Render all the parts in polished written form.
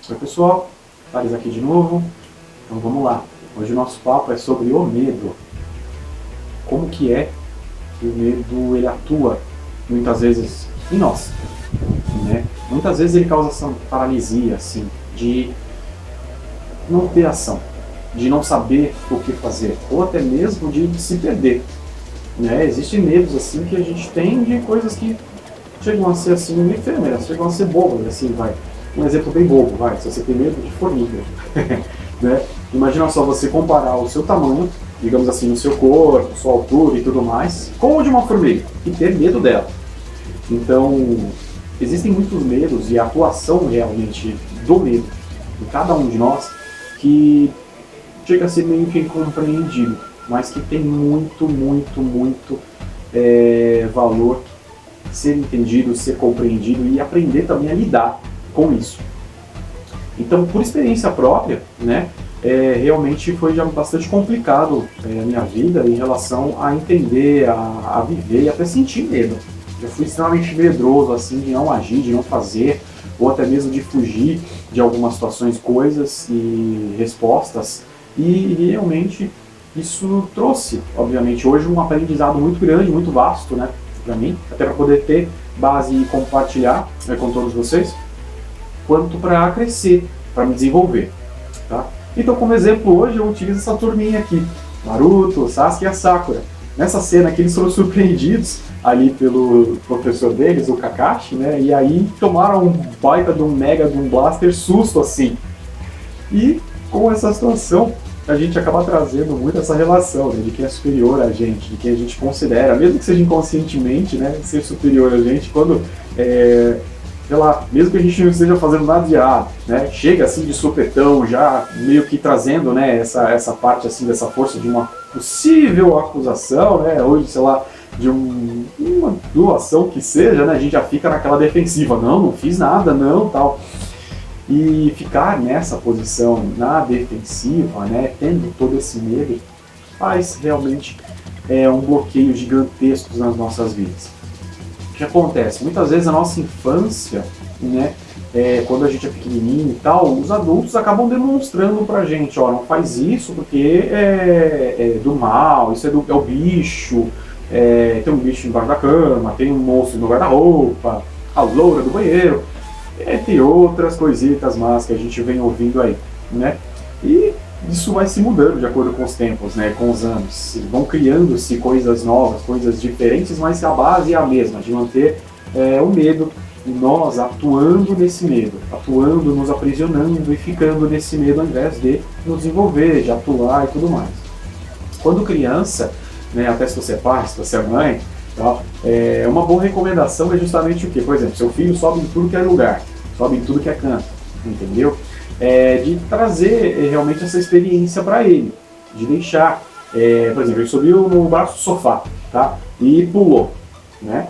Oi pessoal, Thales aqui de novo. Então vamos lá. Hoje o nosso papo é sobre o medo. Como que é que o medo ele atua muitas vezes em nós, né? Muitas vezes ele causa essa paralisia, assim, de não ter ação, de não saber o que fazer, ou até mesmo de se perder, né? Existem medos assim que a gente tem de coisas que chegam a ser assim efêmeras, chegam a ser bobas, assim, vai. Um exemplo bem bobo, vai, se você tem medo de formiga, né? Imagina só você comparar o seu tamanho, digamos assim, no seu corpo, sua altura e tudo mais, com o de uma formiga, e ter medo dela. Então, existem muitos medos e a atuação realmente do medo em cada um de nós que chega a ser meio que incompreendido, mas que tem muito valor ser entendido, ser compreendido e aprender também a lidar com isso. Então, por experiência própria, né, realmente foi já bastante complicado a minha vida em relação a entender, a viver e até sentir medo. Eu fui extremamente medroso, assim, de não agir, de não fazer, ou até mesmo de fugir de algumas situações, coisas e respostas. E realmente isso trouxe, obviamente, hoje um aprendizado muito grande, muito vasto, né, para mim, até para poder ter base e compartilhar com todos vocês, quanto para crescer, para me desenvolver. Tá? Então, como exemplo, hoje eu utilizo essa turminha aqui, Naruto, Sasuke e a Sakura. Nessa cena aqui eles foram surpreendidos ali pelo professor deles, o Kakashi, né? E aí tomaram um baita de um mega de um blaster susto assim. E com essa situação a gente acaba trazendo muito essa relação, né, de quem é superior a gente, de quem a gente considera, mesmo que seja inconscientemente, né, ser superior a gente, quando, sei lá, mesmo que a gente não esteja fazendo nada de errado, né, chega assim de supetão, já meio que trazendo, né, essa parte assim dessa força de uma possível acusação, né, hoje, sei lá, de uma doação que seja, né, a gente já fica naquela defensiva, não fiz nada, não, tal. E ficar nessa posição, na defensiva, né, tendo todo esse medo, faz realmente um bloqueio gigantesco nas nossas vidas. O que acontece? Muitas vezes a nossa infância, né, quando a gente é pequenininho e tal, os adultos acabam demonstrando pra gente, ó, não faz isso porque é do mal, isso é o bicho, tem um bicho embaixo da cama, tem um monstro no guarda-roupa, a loura do banheiro, entre outras coisitas más que a gente vem ouvindo aí, né? E isso vai se mudando de acordo com os tempos, né? Com os anos. Vão criando-se coisas novas, coisas diferentes, mas a base é a mesma, de manter o medo e nós atuando nesse medo, atuando, nos aprisionando e ficando nesse medo ao invés de nos envolver, de atuar e tudo mais. Quando criança, né, até se você é pai, se você é mãe, uma boa recomendação é justamente o quê? Por exemplo, seu filho sobe em tudo que é lugar, sobe em tudo que é canto, entendeu? De trazer realmente essa experiência para ele, de deixar, por exemplo, ele subiu no braço do sofá, tá? E pulou, né?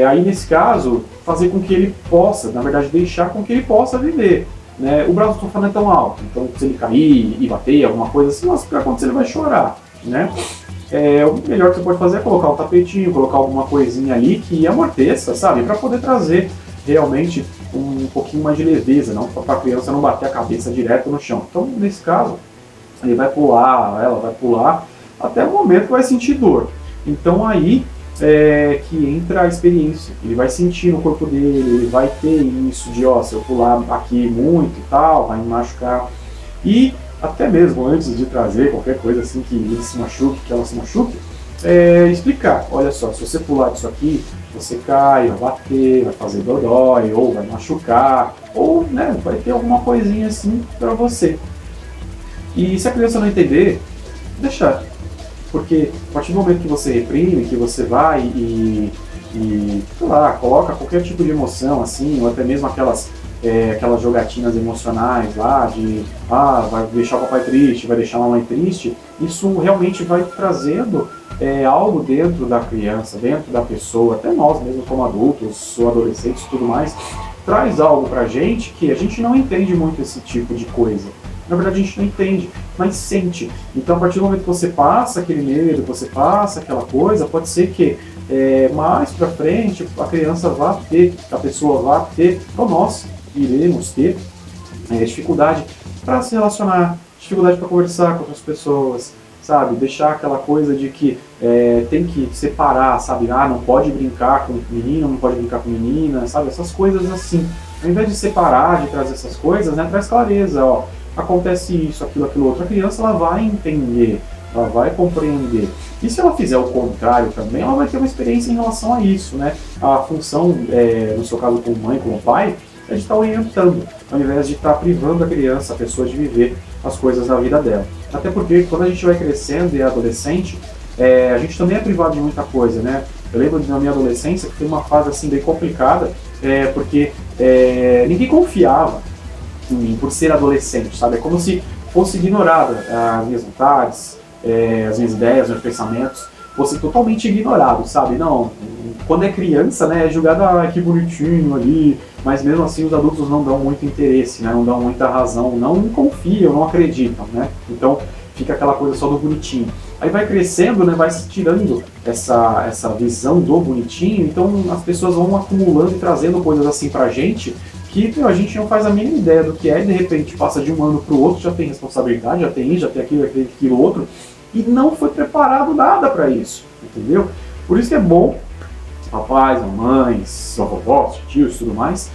Aí nesse caso, fazer com que ele possa, na verdade, deixar com que ele possa viver, né? O braço do sofá não é tão alto, então se ele cair e bater, alguma coisa assim, nossa, o que vai acontecer? Ele vai chorar, né? O melhor que você pode fazer é colocar um tapetinho, colocar alguma coisinha ali que amorteça, sabe? Para poder trazer realmente um pouquinho mais de leveza, não para a criança não bater a cabeça direto no chão. Então, nesse caso, ele vai pular, ela vai pular, até o momento que vai sentir dor. Então, aí que entra a experiência. Ele vai sentir no corpo dele, ele vai ter isso de, ó, se eu pular aqui muito e tal, vai me machucar. E até mesmo antes de trazer qualquer coisa assim que ele se machuque, que ela se machuque, explicar, olha só, se você pular disso aqui, você cai, vai bater, vai fazer dodói, ou vai machucar, ou, né, vai ter alguma coisinha assim para você. E se a criança não entender, deixar. Porque a partir do momento que você reprime, que você vai e sei lá, coloca qualquer tipo de emoção assim, ou até mesmo aquelas jogatinas emocionais lá de vai deixar o papai triste, vai deixar a mamãe triste, isso realmente vai trazendo algo dentro da criança, dentro da pessoa, até nós mesmo como adultos ou adolescentes e tudo mais, traz algo pra gente que a gente não entende muito esse tipo de coisa. Na verdade a gente não entende, mas sente. Então a partir do momento que você passa aquele medo, que você passa aquela coisa, pode ser que mais pra frente a criança vá ter, a pessoa vá ter, ou nós iremos ter dificuldade para se relacionar, dificuldade para conversar com outras pessoas, sabe? Deixar aquela coisa de que tem que separar, sabe? Ah, não pode brincar com menino, não pode brincar com menina, sabe? Essas coisas assim. Ao invés de separar, de trazer essas coisas, né, traz clareza, ó. Acontece isso, aquilo, aquilo outro. A criança, ela vai entender, ela vai compreender. E se ela fizer o contrário também, ela vai ter uma experiência em relação a isso, né? A função, no seu caso com mãe, com o pai, é de estar orientando, ao invés de estar privando a criança, a pessoa, de viver as coisas na vida dela. Até porque quando a gente vai crescendo e é adolescente, a gente também é privado de muita coisa, né? Eu lembro da minha adolescência que foi uma fase assim bem complicada, porque ninguém confiava em mim por ser adolescente, sabe? É como se fosse ignorada as minhas vontades, as minhas ideias, meus pensamentos, fosse totalmente ignorado, sabe? Não, quando é criança, né, é julgado, que bonitinho ali, mas mesmo assim os adultos não dão muito interesse, né? Não dão muita razão, não confiam, não acreditam, né? Então fica aquela coisa só do bonitinho. Aí vai crescendo, né, vai se tirando essa visão do bonitinho, então as pessoas vão acumulando e trazendo coisas assim pra gente que a gente não faz a mínima ideia do que é, e de repente passa de um ano pro outro, já tem responsabilidade, já tem isso, já tem aquilo outro, e não foi preparado nada para isso, entendeu? Por isso que é bom, papais, mamães, vovós, tios e tudo mais,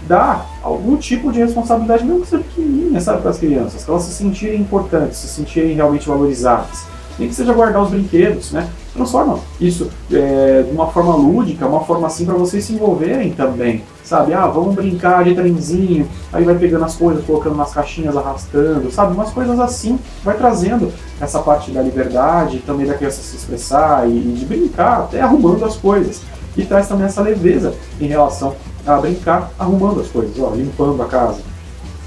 dar algum tipo de responsabilidade, mesmo que seja pequenininha, sabe, para as crianças, para elas se sentirem importantes, se sentirem realmente valorizadas. Nem que seja guardar os brinquedos, né? Transforma isso de uma forma lúdica, uma forma assim para vocês se envolverem também, sabe? Ah, vamos brincar de trenzinho, aí vai pegando as coisas, colocando nas caixinhas, arrastando, sabe? Umas coisas assim, vai trazendo essa parte da liberdade, também da criança se expressar e de brincar, até arrumando as coisas. E traz também essa leveza em relação a brincar arrumando as coisas, ó, limpando a casa.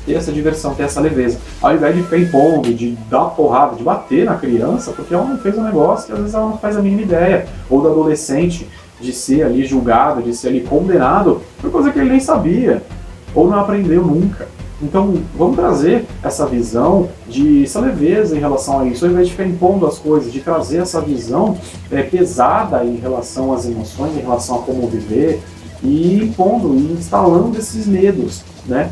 Ter essa diversão, ter essa leveza, ao invés de ficar impondo, de dar porrada, de bater na criança, porque ela não fez um negócio que às vezes ela não faz a mínima ideia, ou do adolescente de ser ali julgado, de ser ali condenado por coisa que ele nem sabia, ou não aprendeu nunca. Então vamos trazer essa visão de essa leveza em relação a isso, ao invés de ficar impondo as coisas, de trazer essa visão pesada em relação às emoções, em relação a como viver, e impondo e instalando esses medos, né?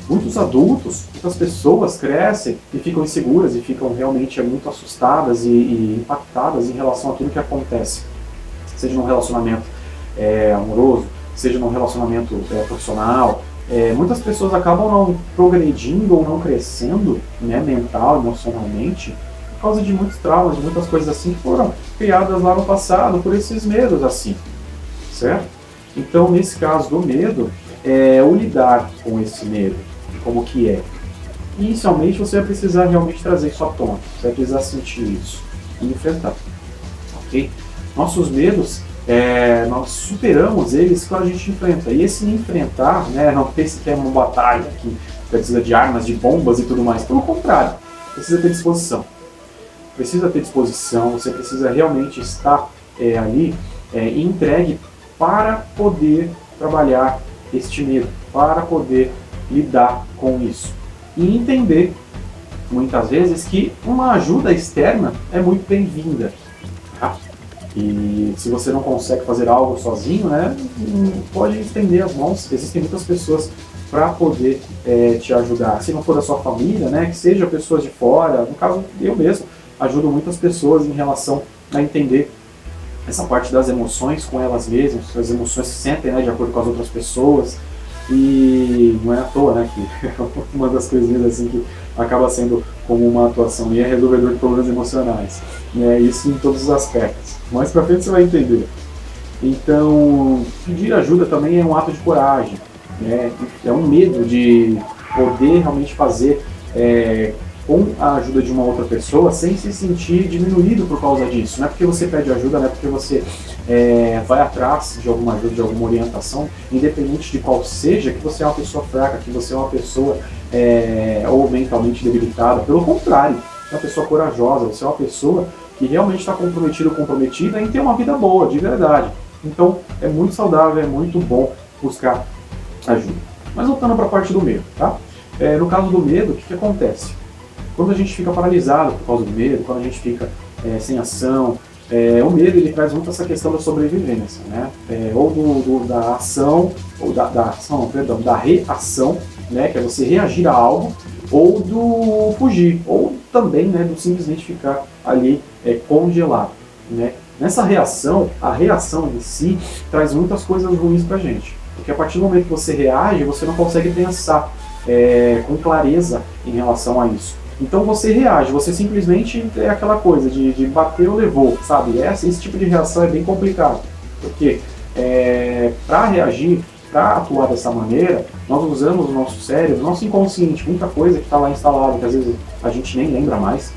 Muitos adultos, muitas pessoas crescem e ficam inseguras e ficam realmente muito assustadas e impactadas em relação a tudo que acontece, seja num relacionamento amoroso, seja num relacionamento profissional. Muitas pessoas acabam não progredindo ou não crescendo, né, mental, emocionalmente, por causa de muitos traumas, de muitas coisas assim que foram criadas lá no passado por esses medos assim, certo? Então, nesse caso do medo, o lidar com esse medo, como que é. Inicialmente, você vai precisar realmente trazer isso à tona, você vai precisar sentir isso e enfrentar, ok? Nossos medos, nós superamos eles quando a gente enfrenta. E esse enfrentar, né, não pense que é uma batalha que precisa de armas, de bombas e tudo mais. Pelo contrário, precisa ter disposição. Precisa ter disposição, você precisa realmente estar ali entregue para poder trabalhar este medo, para poder lidar com isso. E entender, muitas vezes, que uma ajuda externa é muito bem-vinda. Tá? E se você não consegue fazer algo sozinho, né, pode estender as mãos. Existem muitas pessoas para poder te ajudar. Se não for da sua família, né, que seja pessoas de fora. No caso, eu mesmo ajudo muitas pessoas em relação a entender essa parte das emoções com elas mesmas, as emoções se sentem, né, de acordo com as outras pessoas. E não é à toa, né, que uma das coisinhas assim que acaba sendo como uma atuação e é resolvedor de problemas emocionais, né, isso em todos os aspectos. Mais pra frente você vai entender. Então, pedir ajuda também é um ato de coragem, né, é um medo de poder realmente fazer com a ajuda de uma outra pessoa sem se sentir diminuído por causa disso. Não é porque você pede ajuda, não é porque você vai atrás de alguma ajuda, de alguma orientação, independente de qual seja, que você é uma pessoa fraca, que você é uma pessoa ou mentalmente debilitada. Pelo contrário, você é uma pessoa corajosa, você é uma pessoa que realmente está comprometido ou comprometida em ter uma vida boa, de verdade. Então é muito saudável, é muito bom buscar ajuda. Mas voltando para a parte do medo, tá? No caso do medo, o que acontece? Quando a gente fica paralisado por causa do medo, quando a gente fica sem ação, O medo ele traz muito essa questão da sobrevivência, né? Ou da ação, ou da ação, perdão, da reação, né? Que é você reagir a algo, ou do fugir, ou também, né, do simplesmente ficar ali congelado, né? Nessa reação, a reação em si traz muitas coisas ruins pra gente, porque a partir do momento que você reage, você não consegue pensar com clareza em relação a isso. Então você reage, você simplesmente é aquela coisa de bater ou levou, sabe? Esse tipo de reação é bem complicado, porque para reagir, para atuar dessa maneira, nós usamos o nosso cérebro, nosso inconsciente, muita coisa que está lá instalada, que às vezes a gente nem lembra mais,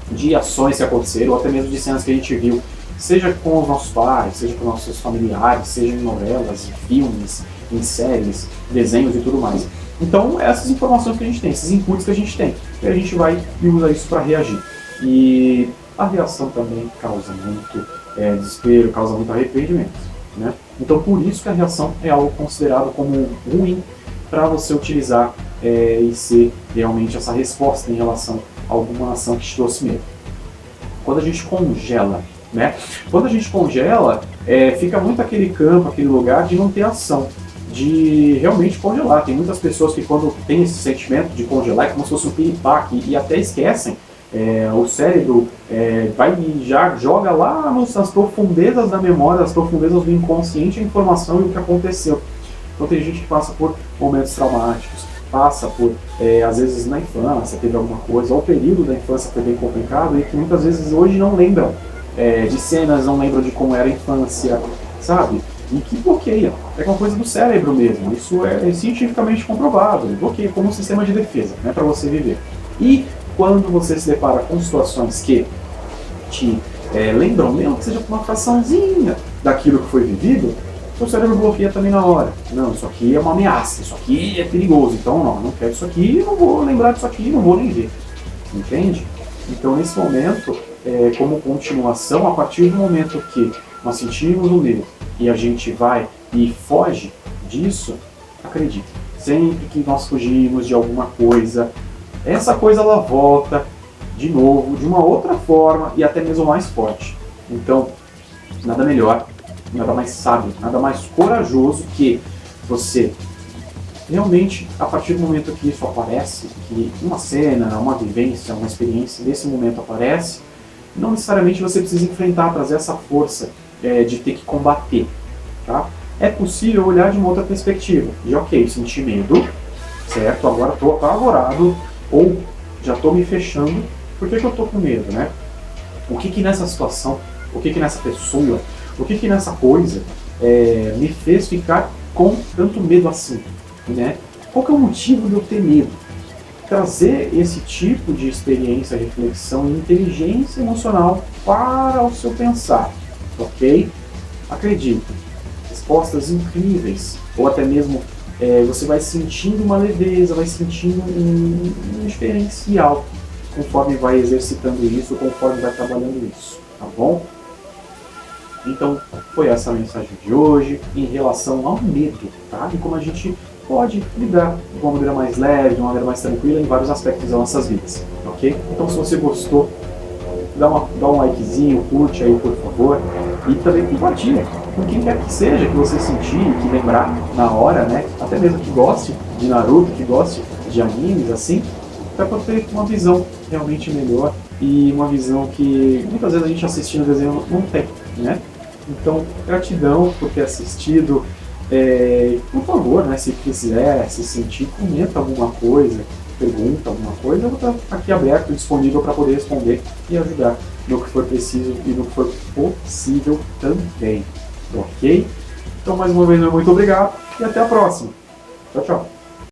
de ações que aconteceram, ou até mesmo de cenas que a gente viu, seja com os nossos pais, seja com nossos familiares, seja em novelas, em filmes, em séries, desenhos e tudo mais. Então, essas informações que a gente tem, esses inputs que a gente tem, e a gente vai e usa isso para reagir. E a reação também causa muito desespero, causa muito arrependimento, né? Então, por isso que a reação é algo considerado como ruim para você utilizar e ser realmente essa resposta em relação a alguma ação que te trouxe medo. Quando a gente congela, né? Quando a gente congela, fica muito aquele campo, aquele lugar de não ter ação, de realmente congelar. Tem muitas pessoas que quando tem esse sentimento de congelar é como se fosse um piripaque e até esquecem. O cérebro vai e já joga lá nas profundezas da memória, nas profundezas do inconsciente a informação e o que aconteceu. Então tem gente que passa por momentos traumáticos, passa por, às vezes na infância teve alguma coisa, ou o período da infância foi bem complicado e que muitas vezes hoje não lembram de cenas, não lembram de como era a infância, sabe? E que bloqueia. É uma coisa do cérebro mesmo. Isso é cientificamente comprovado. Ele bloqueia como um sistema de defesa, né, para você viver. E quando você se depara com situações que te lembram, mesmo que seja uma fraçãozinha daquilo que foi vivido, seu cérebro bloqueia também na hora. Não, isso aqui é uma ameaça, isso aqui é perigoso, então não quero isso aqui, não vou lembrar disso aqui, não vou nem ver. Entende? Então, nesse momento, como continuação, a partir do momento que nós sentimos o medo e a gente vai e foge disso, acredite, sempre que nós fugimos de alguma coisa, essa coisa ela volta de novo, de uma outra forma e até mesmo mais forte. Então, nada melhor, nada mais sábio, nada mais corajoso que você realmente, a partir do momento que isso aparece, que uma cena, uma vivência, uma experiência desse momento aparece, não necessariamente você precisa enfrentar, trazer essa força de ter que combater, tá? É possível olhar de uma outra perspectiva, de ok, senti medo, certo, agora estou apavorado, ou já estou me fechando, por que eu estou com medo, né? O que nessa situação, o que nessa pessoa, o que nessa coisa me fez ficar com tanto medo assim, né? Qual que é o motivo de eu ter medo? Trazer esse tipo de experiência, reflexão e inteligência emocional para o seu pensar, ok? Acredite, respostas incríveis, ou até mesmo você vai sentindo uma leveza, vai sentindo um diferencial conforme vai exercitando isso, conforme vai trabalhando isso, tá bom? Então, foi essa a mensagem de hoje em relação ao medo, tá? E como a gente pode lidar de uma maneira mais leve, de uma maneira mais tranquila em vários aspectos das nossas vidas, ok? Então, se você gostou, dá um likezinho, curte aí, por favor, e também compartilha com quem quer que seja, que você sentir, que lembrar na hora, né? Até mesmo que goste de Naruto, que goste de animes, assim, para ter uma visão realmente melhor e uma visão que muitas vezes a gente assistindo o desenho não tem, né? Então, gratidão por ter assistido. Por favor, né, se quiser, se sentir, comenta alguma coisa, pergunta alguma coisa, eu vou estar aqui aberto, disponível para poder responder e ajudar no que for preciso e no que for possível também, ok? Então, mais uma vez, muito obrigado e até a próxima. Tchau, tchau.